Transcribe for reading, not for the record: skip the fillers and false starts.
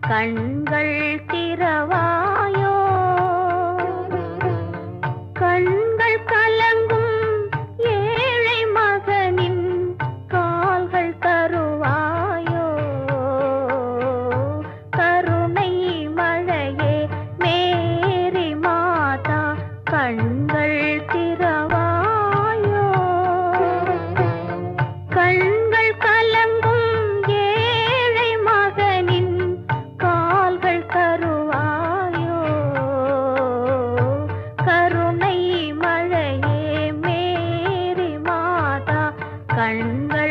கண்கள் திறவாயோ கண்கள் கலங்கும் ஏழை மகனின் கால்கள் தருவாயோ கருணை மழையே மேரி மாதா கண்கள் திறவாயோ கண்கள் கலங்கும் ஏழை மகனின் கால்கள் தருவாயோ கருணை மழையே மேரி மாதா கண்கள்